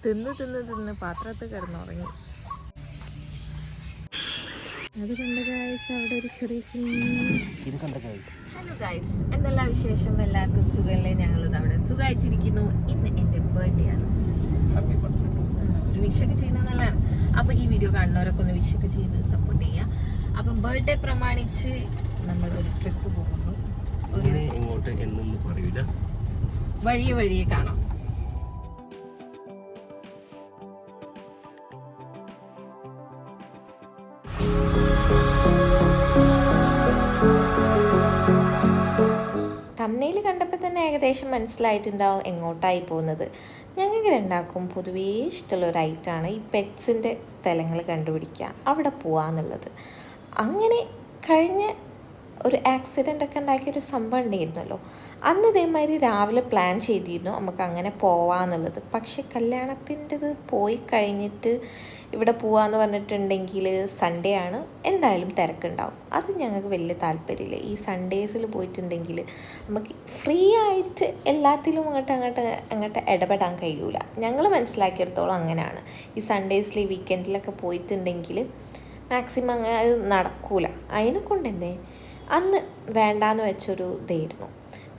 തിന്ന് തിന്ന് തിന്ന് പാത്രത്തിൽ കിടന്നുറങ്ങി. അത് കണ്ട ഗായ്സ്, അവിടെ ഒരു ചെറിയ ഹലോ ഗായ്സ്, എന്തെല്ലാം വിശേഷം? എല്ലാവർക്കും സുഖമല്ലേ? ഞങ്ങളിത് അവിടെ സുഖമായിട്ടിരിക്കുന്നു. ഇന്ന് എൻ്റെ ബർത്ത്ഡേ ആണ്. ഒരു വിഷൊക്കെ ചെയ്യുന്നത് നല്ലതാണ്. അപ്പോൾ ഈ വീഡിയോ കാണുന്നവരൊക്കെ ഒന്ന് വിഷൊക്കെ ചെയ്ത് സപ്പോർട്ട് ചെയ്യുക. അപ്പം ബർത്ത്ഡേ പ്രമാണിച്ച് നമ്മൾ ഒരു ട്രിപ്പ് പോകുന്നു. വഴിയെ കാണാം. തമ്മിൽ കണ്ടപ്പോൾ തന്നെ ഏകദേശം മനസ്സിലായിട്ടുണ്ടാവും എങ്ങോട്ടായി പോകുന്നത്. ഞങ്ങൾക്ക് രണ്ടാക്കും പൊതുവേ ഇഷ്ടമുള്ള ഒരു ഐറ്റമാണ് ഈ പെറ്റ്സിൻ്റെ സ്ഥലങ്ങൾ കണ്ടുപിടിക്കുക, അവിടെ പോവാന്നുള്ളത്. അങ്ങനെ കഴിഞ്ഞ ഒരു ആക്സിഡൻ്റ് ഒക്കെ ഉണ്ടാക്കിയൊരു സംഭവം ഉണ്ടായിരുന്നല്ലോ, അന്ന് ഇതേമാതിരി രാവിലെ പ്ലാൻ ചെയ്തിരുന്നു നമുക്ക് അങ്ങനെ പോവാന്നുള്ളത്. പക്ഷെ കല്യാണത്തിൻ്റെത് പോയി കഴിഞ്ഞിട്ട് ഇവിടെ പോവാന്ന് പറഞ്ഞിട്ടുണ്ടെങ്കിൽ സൺഡേ ആണ്, എന്തായാലും തിരക്കുണ്ടാവും. അത് ഞങ്ങൾക്ക് വലിയ താല്പര്യമില്ല. ഈ സൺഡേസിൽ പോയിട്ടുണ്ടെങ്കിൽ നമുക്ക് ഫ്രീ ആയിട്ട് എല്ലാത്തിലും അങ്ങോട്ട് ഇടപെടാൻ കഴിയൂല. ഞങ്ങൾ മനസ്സിലാക്കിയെടുത്തോളം അങ്ങനെയാണ്. ഈ സൺഡേസിൽ ഈ വീക്കെൻഡിലൊക്കെ പോയിട്ടുണ്ടെങ്കിൽ മാക്സിമം അങ്ങനെ അത് നടക്കൂല. അതിനെ കൊണ്ടെന്തേ അന്ന് വേണ്ടാന്ന് വെച്ചൊരു ഇതായിരുന്നു.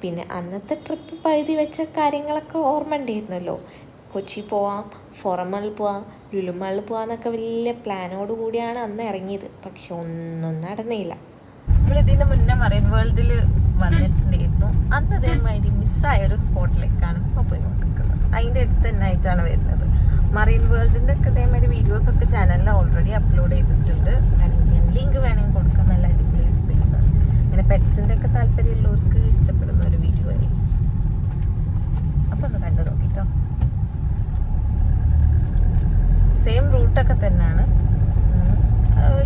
പിന്നെ അന്നത്തെ ട്രിപ്പ് പകുതി വെച്ച കാര്യങ്ങളൊക്കെ ഓർമ്മ ഉണ്ടായിരുന്നല്ലോ. കൊച്ചി പോവാം, ഫോറമളിൽ പോവാം, ലുലുമാളിൽ പോവാന്നൊക്കെ വലിയ പ്ലാനോട് കൂടിയാണ് അന്ന് ഇറങ്ങിയത്. പക്ഷെ ഒന്നും നടന്നില്ല. നമ്മളിതിന് മുന്നേ മറൈൻ വേൾഡിൽ വന്നിട്ടുണ്ടായിരുന്നു. അന്ന് ഇതേമാതിരി മിസ്സായ ഒരു സ്പോട്ടിലേക്കാണ് ഇപ്പോൾ പോയിക്കൊണ്ടിരിക്കുന്നത്. അതിൻ്റെ അടുത്ത് തന്നെ ആയിട്ടാണ് വരുന്നത്. മറൈൻ വേൾഡിൻ്റെ ഒക്കെ ഇതേമാതിരി വീഡിയോസൊക്കെ ചാനലിൽ ഓൾറെഡി അപ്ലോഡ് ചെയ്തിട്ടുണ്ട്. ലിങ്ക് വേണമെങ്കിൽ കൊടുക്കാൻ. നല്ല അടിപൊളി സ്പേസ് ആണ്. അങ്ങനെ പെറ്റ്സിൻ്റെ ഒക്കെ താല്പര്യമുള്ളവർക്ക് ഇഷ്ടപ്പെടുന്ന ഒരു വീഡിയോ ആയി. അപ്പോൾ ഒന്ന് കണ്ടു നോക്കിട്ടോ. സെയിം റൂട്ടൊക്കെ തന്നെയാണ്.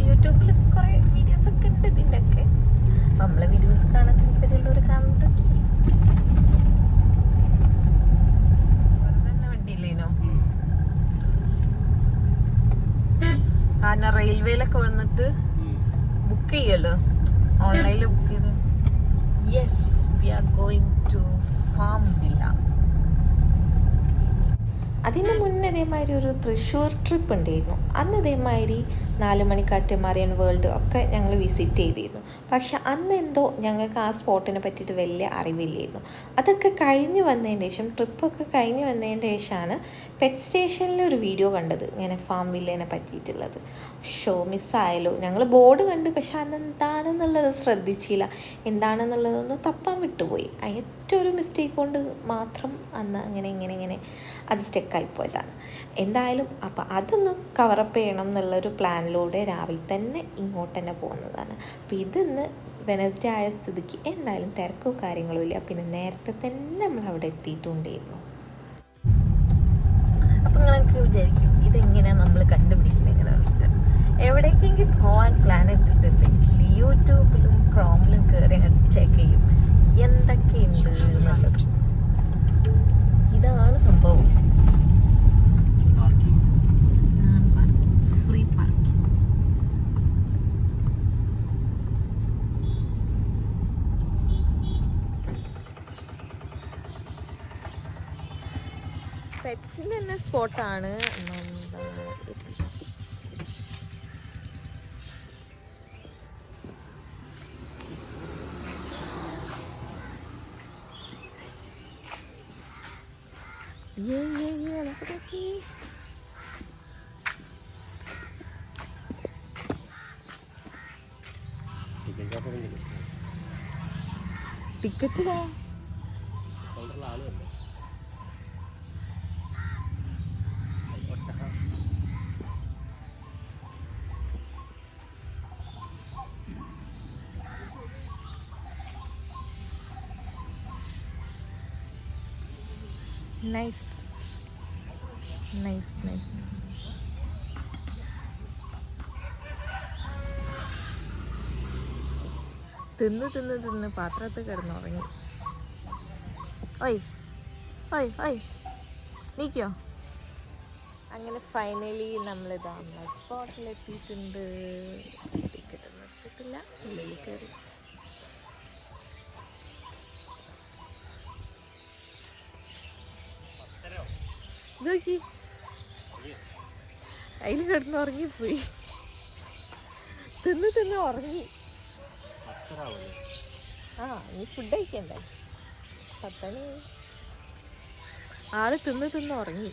യൂട്യൂബിൽ കുറേ വീഡിയോസൊക്കെ ഉണ്ട് ഇതിൻ്റെ ഒക്കെ. അപ്പം നമ്മളെ വീഡിയോസ് കാണാൻ താല്പര്യമുള്ളവർ കാണുന്നുണ്ട്. തന്നെ വണ്ടിയില്ലേനോ? കാരണം റെയിൽവേയിലൊക്കെ വന്നിട്ട് ബുക്ക് ചെയ്യല്ലോ, ഓൺലൈനിൽ ബുക്ക് ചെയ്ത്. Yes, we are going to farm villa. അതിന് മുന്നേ ഇതേമാതിരി ഒരു തൃശ്ശൂർ ട്രിപ്പ് ഉണ്ടായിരുന്നു. അന്ന് ഇതേമാതിരി 4 മണിക്കാറ്റ്, മറൈൻ വേൾഡ് ഒക്കെ ഞങ്ങൾ വിസിറ്റ് ചെയ്തിരുന്നു. പക്ഷെ അന്ന് എന്തോ ഞങ്ങൾക്ക് ആ സ്പോട്ടിനെ പറ്റിയിട്ട് വലിയ അറിവില്ലായിരുന്നു. അതൊക്കെ കഴിഞ്ഞ് വന്നതിന് ശേഷം, ട്രിപ്പൊക്കെ കഴിഞ്ഞ് വന്നതിന് ശേഷമാണ് പെറ്റ് സ്റ്റേഷനിൽ ഒരു വീഡിയോ കണ്ടത്, ഇങ്ങനെ ഫാം വില്ലേനെ പറ്റിയിട്ടുള്ളത്. ഷോ മിസ്സായാലോ. ഞങ്ങൾ ബോർഡ് കണ്ട്, പക്ഷെ അതെന്താണെന്നുള്ളത് ശ്രദ്ധിച്ചില്ല. എന്താണെന്നുള്ളതൊന്ന് തപ്പാൻ വിട്ടുപോയി. ഏറ്റൊരു മിസ്റ്റേക്ക് കൊണ്ട് മാത്രം അന്ന് ഇങ്ങനെ അത് സ്റ്റെക്കായിപ്പോയതാണ്. എന്തായാലും അപ്പം അതൊന്ന് കവറപ്പ് ചെയ്യണം എന്നുള്ളൊരു പ്ലാനിലൂടെ രാവിലെ തന്നെ ഇങ്ങോട്ട് തന്നെ പോകുന്നതാണ്. അപ്പോൾ ഇതിന്ന് വെനസ്ഡേ ആയ സ്ഥിതിക്ക് എന്തായാലും തിരക്കോ കാര്യങ്ങളോ ഇല്ല. പിന്നെ നേരത്തെ തന്നെ നമ്മൾ അവിടെ എത്തിയിട്ടുണ്ടായിരുന്നു. അപ്പം നിങ്ങൾക്ക് വിചാരിക്കും ഇതെങ്ങനെയാണ് നമ്മൾ കണ്ടുപിടിക്കുന്നത് ഇങ്ങനെ അവസ്ഥ. എവിടേക്കെങ്കിലും പോകാൻ പ്ലാൻ ഇട്ടിട്ടുണ്ടെങ്കിൽ യൂട്യൂബിലും ക്രോമിലും കയറി ചെക്ക് ചെയ്യും എന്തൊക്കെയുണ്ട് എന്നുള്ളത്. ഇതാണ് സംഭവം. Free parking. പെറ്റ്സിൻ്റെ തന്നെ സ്പോട്ടാണ്. ടിക്കറ്റിലാ നൈസ്. തിന്ന് തിന്ന് തിന്ന് പാത്രത്തിൽ കിടന്നുറങ്ങി. നീക്കോ. അങ്ങനെ ഫൈനലി നമ്മളിതാ സ്പോട്ടിലെത്തിയിട്ടുണ്ട്. ടിക്കറ്റ് ഒന്നും എടുത്തിട്ടില്ല, ഉള്ളിൽ കയറി. നോക്കി അതിൽ കിടന്ന് ഉറങ്ങിപ്പോയി. തിന്ന് ഉറങ്ങി. ആ നീ ഫുഡ് കഴിക്കണ്ടേ? 10 മണി. ആള് തിന്ന് ഉറങ്ങി.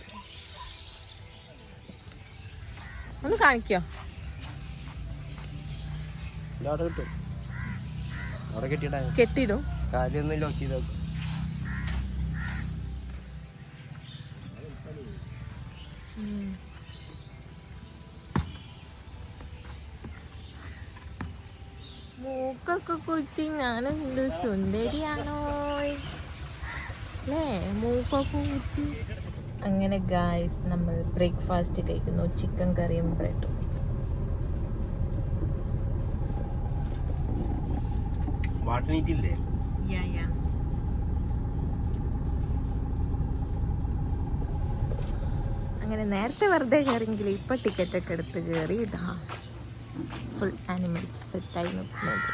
ഒന്ന് കാണിക്കോ? കെട്ടിടും. മൂക്കൊക്കെ കുത്തി ഞാനെന്ത് സുന്ദരിയാണോ അല്ലേ? മൂക്കൊക്കെ കുത്തി. അങ്ങനെ ഗായ്സ് നമ്മൾ ബ്രേക്ക്ഫാസ്റ്റ് കഴിക്കുന്നു. ചിക്കൻ കറിയും ബ്രെഡും. അങ്ങനെ നേരത്തെ വെറുതെ കയറിയെങ്കിൽ ഇപ്പൊ ടിക്കറ്റൊക്കെ എടുത്ത് കയറി ഇതാ ഫുൾ ആനിമൽസ് സെറ്റായി നിൽക്കുന്നുണ്ട്.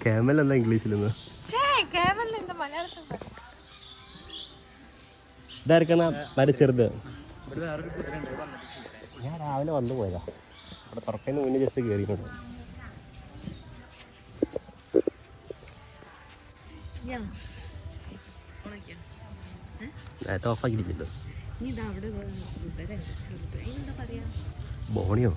ക്യാമൽ എന്താ ഇംഗ്ലീഷിൽ? ഇതായിരിക്കണ വളരെ ചെറുത്. ഞാൻ രാവിലെ വന്നു പോയതാ. അവിടെ തുറക്കുന്നതിന് മുന്നേ ജസ്റ്റ് കയറിയിട്ടുണ്ട്. നേരത്തെ ഓഫാക്കിയിട്ടില്ലല്ലോ. ബോണിയോ?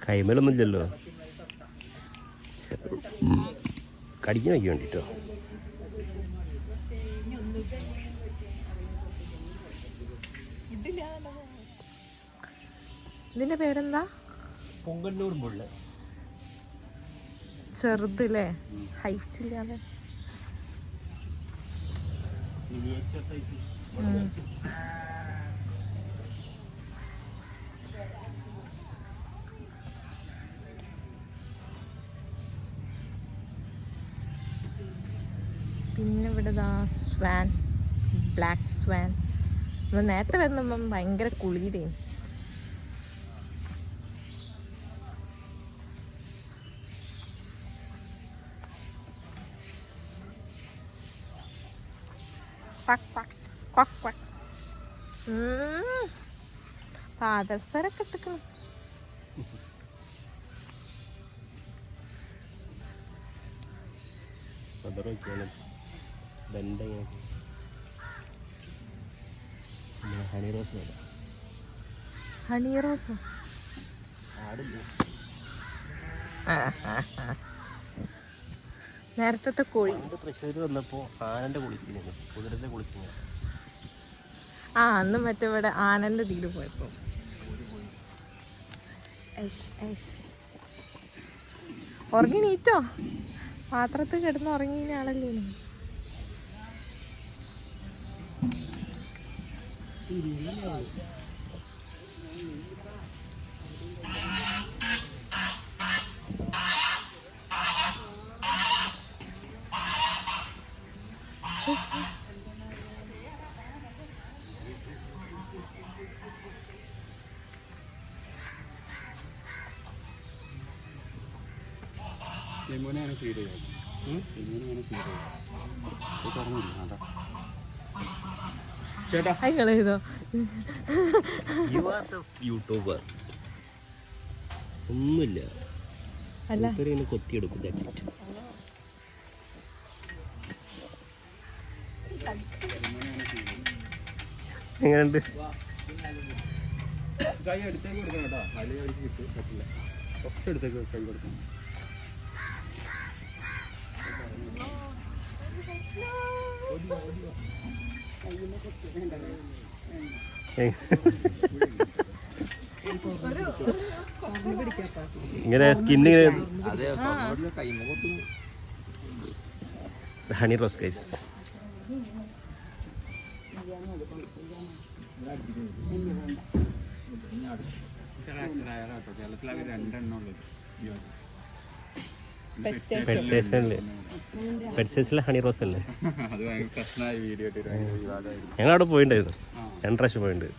കൈമേലൊന്നും ഇല്ലല്ലോ. കടിക്കാൻ വയ്ക്കാൻ വേണ്ടിട്ടോ. ഇതിന്റെ പേരെന്താ? പൊങ്കന്നൂർ ബുള്ള്. ചെറുതല്ലേ, ഹൈറ്റ് ഇല്ലാതെ. പിന്നെ ഇവിടെ സ്വാൻ, ബ്ലാക്ക് സ്വാൻ. നമ്മൾ നേരത്തെ വരുമ്പം ഭയങ്കര കുളിരേയും. പാദസരൊക്കെ ഇട്ടിക്കണം. ഹണി റോസ് നേരത്തെ കോഴി. തൃശ്ശൂർ വന്നപ്പോ ആനന്റെ കുളിക്കുന്നു, കുതിരന്റെ കുളിക്കുന്നു. ആ അന്ന് മറ്റേ ഇവിടെ ആനന്റെ തീര് പോയപ്പോ ഉറങ്ങി നീറ്റോ? പാത്രത്തിൽ കിടന്ന് ഉറങ്ങി ആളല്ലേ. ഒന്നുമില്ല. അല്ല ഇങ്ങനെ കൊത്തിയെടുക്കും. എങ്ങനെയുണ്ട്? ഇങ്ങനെ സ്കിന്നിങ്ങനെ ഹണി റോസ് ഗൈസ്. പെറ്റ്സ്റ്റേഷനിലെ ഹണി റോസ് അല്ലേ? ഞങ്ങൾ അവിടെ പോയിണ്ടായിരുന്നു, 2 പ്രാവശ്യം പോയിട്ടുണ്ട്.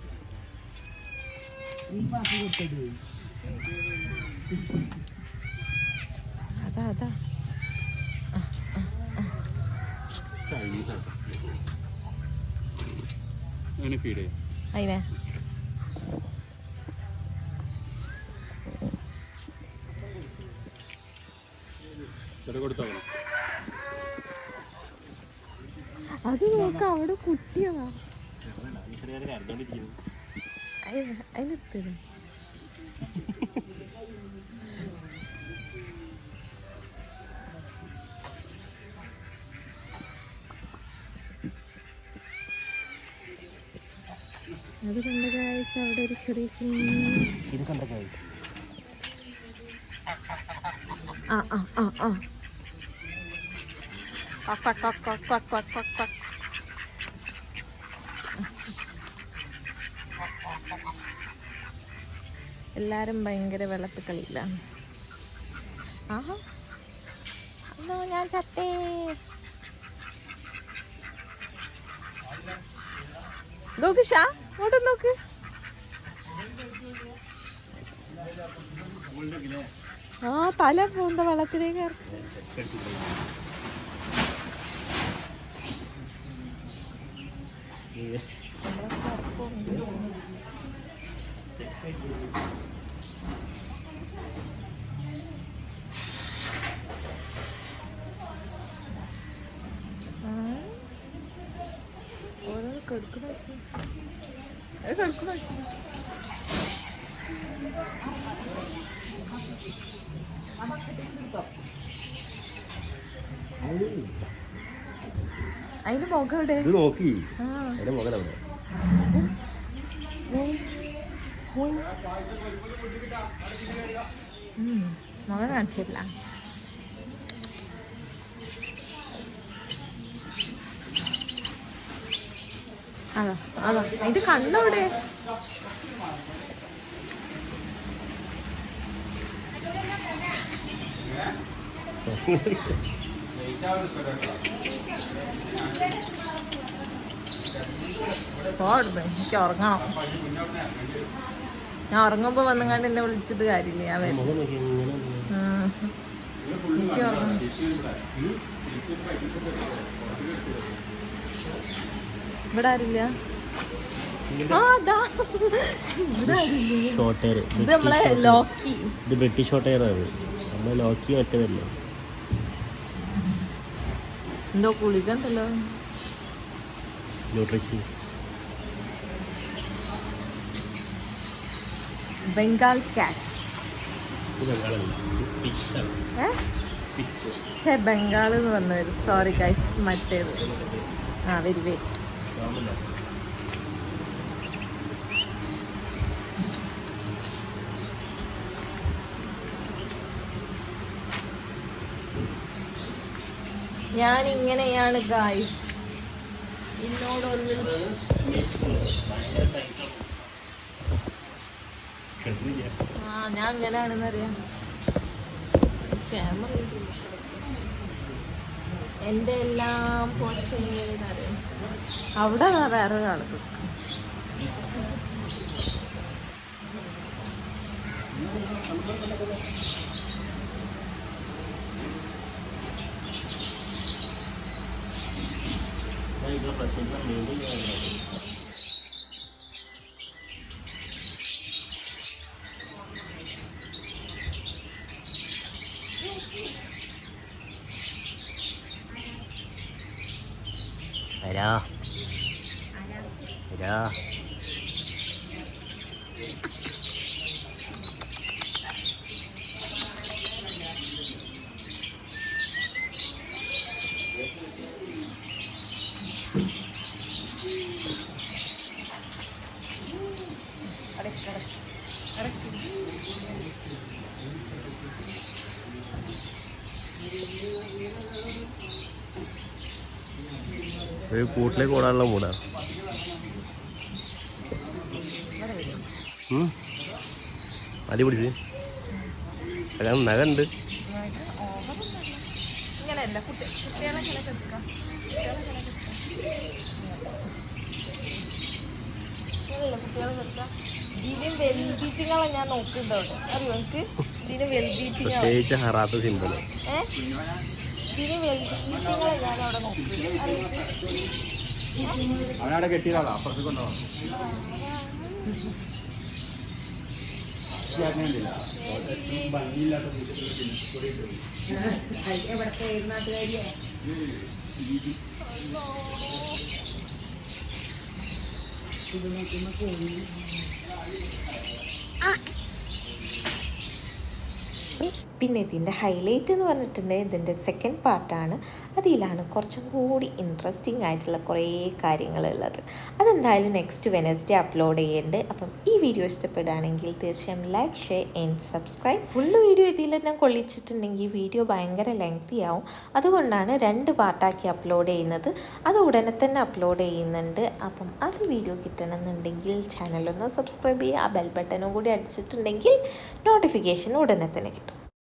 അതാ അതാ അതിനെ അത് നോക്ക, അവിടെ കുട്ടിയാ. അതിനെടുത്തത് അത് കണ്ട കാഴ്ച അവിടെ ഒരു ചെറിയ ഇത് കണ്ട കാഴ്ച. എല്ലാരും ഭയങ്കര വെള്ളത്തിൽ കളിയിലാണ്. ആഹാ അന്നോ ഞാൻ ചത്തേ. നോക്ക് ഷാ, അങ്ങോട്ട് നോക്ക്. ആ തല പോകുന്ന വെള്ളത്തിലേക്ക് ഓരോ കെടുക്കണ അതിന്റെ മുഖം ഇവിടെ നോക്കി. അതിന്റെ മുഖം അവിടെ മുഖം കാണിച്ചില്ല. അതാ അതാ അതിന്റെ കണ്ണവിടെ. എനിക്ക് ഉറങ്ങണം. ഞാൻ ഉറങ്ങുമ്പോ വന്നുകാണ്ട് എന്നെ വിളിച്ചിട്ട് കാര്യമില്ല. ഞാൻ വരും. എനിക്ക് ഉറങ്ങണം. ഇവിടെ ആരില്ല. ഇത് നമ്മളെ ലോക്കി. ഇത് ബ്രിട്ടീഷ് ഷോർട്ട് ഹെയർ ആണ്. നമ്മളെ ലോക്കി മറ്റേതല്ലേ. എന്തോ കുളിക ഉണ്ടല്ലോ. ന്യൂട്രിഷൻ ബംഗാൾ കാറ്റ്. ബംഗാൾ എന്ന് പറഞ്ഞത്. സോറി ഗൈസ്, മറ്റേത്. Very very. ഞാൻ ഇങ്ങനെയാണ് ഗൈസ്. എന്നോടൊന്നും ഞാൻ ഇങ്ങനെയാണെന്നറിയാം. ക്യാമറ എൻ്റെ എല്ലാം പോസ്റ്റ് ചെയ്തറിയാം. അവിടെ വേറെ കാണുന്നു. ഒരു കൂട്ടിലേക്ക് ഓടാനുള്ള മൂടാ. അടി പിടിച്ച് അതാണ് നഗണ്ട്. ഞാൻ നോക്കുന്നുണ്ടോ അറിയോ എനിക്ക് ഇതിന് വെൽബീറ്റിംഗ് പ്രത്യേകിച്ച് ഹറാത്ത സിമ്പിൾ. ഇതിന് വെൽബീറ്റിങ്ങളെ ഞാൻ അവിടെ നോക്കുന്നത് അവനവിടെ കെട്ടിയതാണോ അപ്പുറത്ത് കൊണ്ടുപോകാം. ഭംഗിയില്ലാത്ത പിന്നെ ഇതിൻ്റെ ഹൈലൈറ്റ് എന്ന് പറഞ്ഞിട്ടുണ്ടെങ്കിൽ ഇതിൻ്റെ സെക്കൻഡ് പാർട്ടാണ്. അതിലാണ് കുറച്ചും കൂടി ഇൻട്രസ്റ്റിംഗ് ആയിട്ടുള്ള കുറേ കാര്യങ്ങളുള്ളത്. അതെന്തായാലും നെക്സ്റ്റ് വെനസ്ഡേ അപ്ലോഡ് ചെയ്യുന്നുണ്ട്. അപ്പം ഈ വീഡിയോ ഇഷ്ടപ്പെടുകയാണെങ്കിൽ തീർച്ചയായും like, share and subscribe. Full video ഇതിലെല്ലാം കൊള്ളിച്ചിട്ടുണ്ടെങ്കിൽ വീഡിയോ ഭയങ്കര ലെങ്തി ആവും. അതുകൊണ്ടാണ് 2 പാർട്ടാക്കി അപ്ലോഡ് ചെയ്യുന്നത്. അത് ഉടനെ തന്നെ അപ്ലോഡ് ചെയ്യുന്നുണ്ട്. അപ്പം അത് വീഡിയോ കിട്ടണമെന്നുണ്ടെങ്കിൽ ചാനലൊന്ന് സബ്സ്ക്രൈബ് ചെയ്യുക. ആ ബെൽ ബട്ടനും കൂടി അടിച്ചിട്ടുണ്ടെങ്കിൽ നോട്ടിഫിക്കേഷൻ ഉടനെ തന്നെ കിട്ടും.